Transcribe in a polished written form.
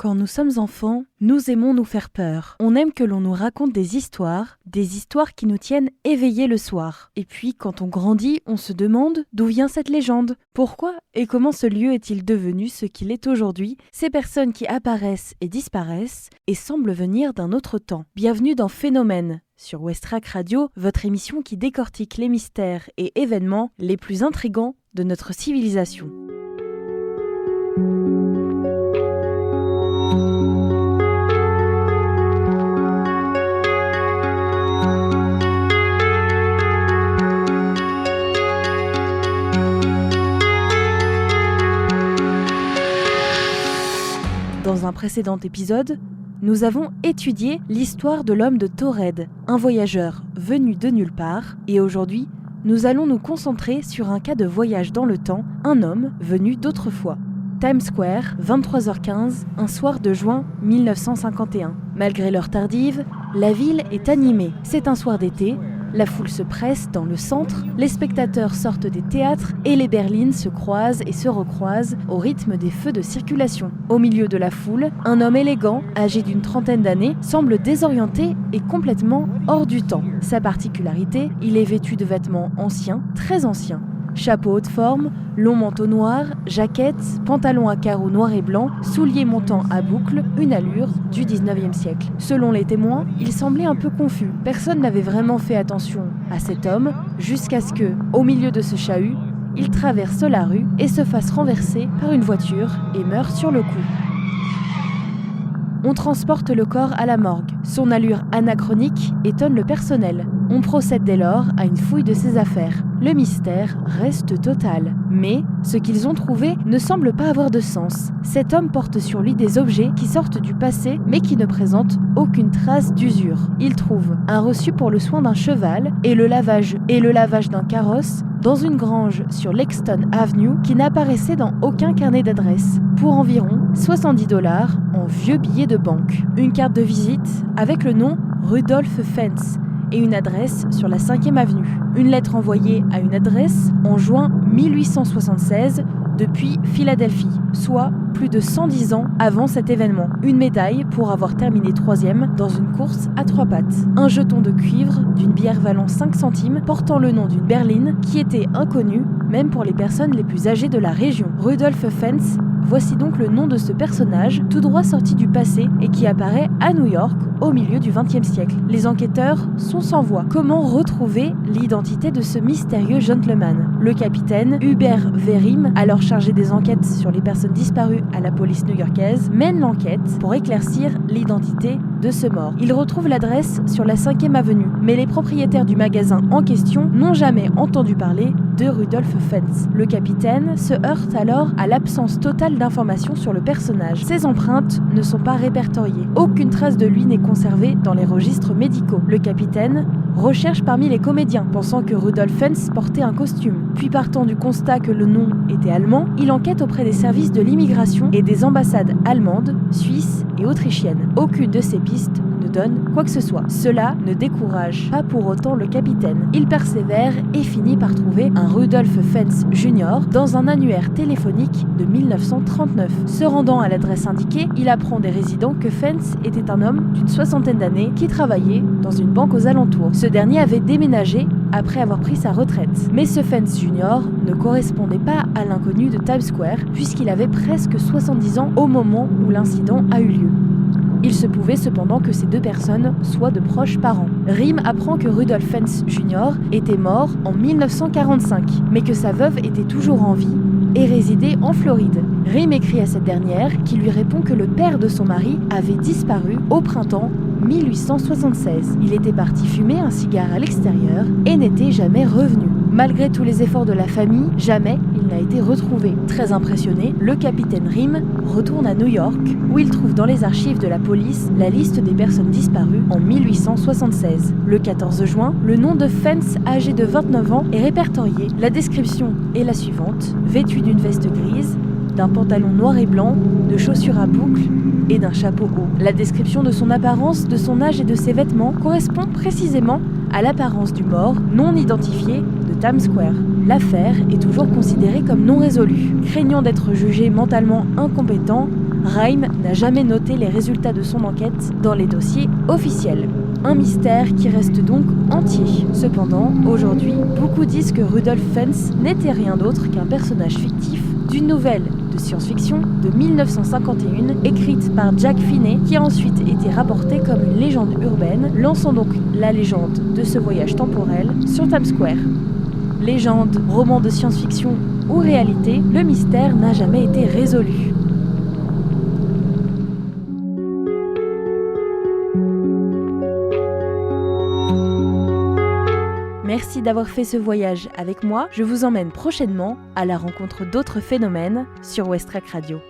Quand nous sommes enfants, nous aimons nous faire peur. On aime que l'on nous raconte des histoires qui nous tiennent éveillés le soir. Et puis, quand on grandit, on se demande d'où vient cette légende. Pourquoi et comment ce lieu est-il devenu ce qu'il est aujourd'hui? Ces personnes qui apparaissent et disparaissent et semblent venir d'un autre temps. Bienvenue dans Phénomène, sur Westrack Radio, votre émission qui décortique les mystères et événements les plus intrigants de notre civilisation. Dans un précédent épisode, nous avons étudié l'histoire de l'homme de Taured, un voyageur venu de nulle part, et aujourd'hui, nous allons nous concentrer sur un cas de voyage dans le temps, un homme venu d'autrefois. Times Square, 23h15, un soir de juin 1951. Malgré l'heure tardive, la ville est animée. C'est un soir d'été, la foule se presse dans le centre, les spectateurs sortent des théâtres et les berlines se croisent et se recroisent au rythme des feux de circulation. Au milieu de la foule, un homme élégant, âgé d'une trentaine d'années, semble désorienté et complètement hors du temps. Sa particularité, il est vêtu de vêtements anciens, très anciens. Chapeau haute forme, long manteau noir, jaquette, pantalon à carreaux noir et blanc, souliers montants à boucles, une allure du 19e siècle. Selon les témoins, il semblait un peu confus. Personne n'avait vraiment fait attention à cet homme jusqu'à ce que, au milieu de ce chahut, il traverse la rue et se fasse renverser par une voiture et meurt sur le coup. On transporte le corps à la morgue. Son allure anachronique étonne le personnel. On procède dès lors à une fouille de ses affaires. Le mystère reste total. Mais ce qu'ils ont trouvé ne semble pas avoir de sens. Cet homme porte sur lui des objets qui sortent du passé mais qui ne présentent aucune trace d'usure. Il trouve un reçu pour le soin d'un cheval et le lavage d'un carrosse dans une grange sur Lexington Avenue qui n'apparaissait dans aucun carnet d'adresse, pour environ $70 en vieux billets de banque. Une carte de visite avec le nom Rudolph Fentz et une adresse sur la 5e avenue. Une lettre envoyée à une adresse en juin 1876 depuis Philadelphie, soit plus de 110 ans avant cet événement. Une médaille pour avoir terminé 3e dans une course à 3 pattes. Un jeton de cuivre d'une bière valant 5 centimes portant le nom d'une berline qui était inconnue même pour les personnes les plus âgées de la région. Rudolph Fentz, voici donc le nom de ce personnage tout droit sorti du passé et qui apparaît à New York au milieu du XXe siècle. Les enquêteurs sont sans voix. Comment retrouver l'identité de ce mystérieux gentleman? Le capitaine Hubert Vérim, alors chargé des enquêtes sur les personnes disparues à la police new-yorkaise, mène l'enquête pour éclaircir l'identité de ce mort. Il retrouve l'adresse sur la 5e avenue, mais les propriétaires du magasin en question n'ont jamais entendu parler de Rudolph Fentz. Le capitaine se heurte alors à l'absence totale d'informations sur le personnage. Ses empreintes ne sont pas répertoriées. Aucune trace de lui n'est conservée dans les registres médicaux. Le capitaine recherche parmi les comédiens, pensant que Rudolph Fentz portait un costume. Puis partant du constat que le nom était allemand, il enquête auprès des services de l'immigration et des ambassades allemandes, suisses et autrichiennes. Aucune de ces pistes ne donne quoi que ce soit. Cela ne décourage pas pour autant le capitaine. Il persévère et finit par trouver un Rudolph Fentz Jr. dans un annuaire téléphonique de 1939. Se rendant à l'adresse indiquée, il apprend des résidents que Fentz était un homme d'une 60aine d'années qui travaillait dans une banque aux alentours. Ce dernier avait déménagé après avoir pris sa retraite. Mais ce Fentz Jr. ne correspondait pas à l'inconnu de Times Square puisqu'il avait presque 70 ans au moment où l'incident a eu lieu. Il se pouvait cependant que ces deux personnes soient de proches parents. Rim apprend que Rudolph Fentz Jr. était mort en 1945, mais que sa veuve était toujours en vie et résidait en Floride. Rim écrit à cette dernière qui lui répond que le père de son mari avait disparu au printemps 1876. Il était parti fumer un cigare à l'extérieur et n'était jamais revenu. Malgré tous les efforts de la famille, jamais il n'a été retrouvé. Très impressionné, le capitaine Rim retourne à New York où il trouve dans les archives de la police la liste des personnes disparues en 1876. Le 14 juin, le nom de Fentz, âgé de 29 ans, est répertorié. La description est la suivante: vêtu d'une veste grise, d'un pantalon noir et blanc, de chaussures à boucles et d'un chapeau haut. La description de son apparence, de son âge et de ses vêtements correspond précisément à l'apparence du mort non identifié de Times Square. L'affaire est toujours considérée comme non résolue. Craignant d'être jugé mentalement incompétent, Rhyme n'a jamais noté les résultats de son enquête dans les dossiers officiels. Un mystère qui reste donc entier. Cependant, aujourd'hui, beaucoup disent que Rudolph Fentz n'était rien d'autre qu'un personnage fictif d'une nouvelle de science-fiction de 1951 écrite par Jack Finney qui a ensuite été rapportée comme une légende urbaine, lançant donc la légende de ce voyage temporel sur Times Square. Légende, roman de science-fiction ou réalité, le mystère n'a jamais été résolu. Merci d'avoir fait ce voyage avec moi. Je vous emmène prochainement à la rencontre d'autres phénomènes sur West Track Radio.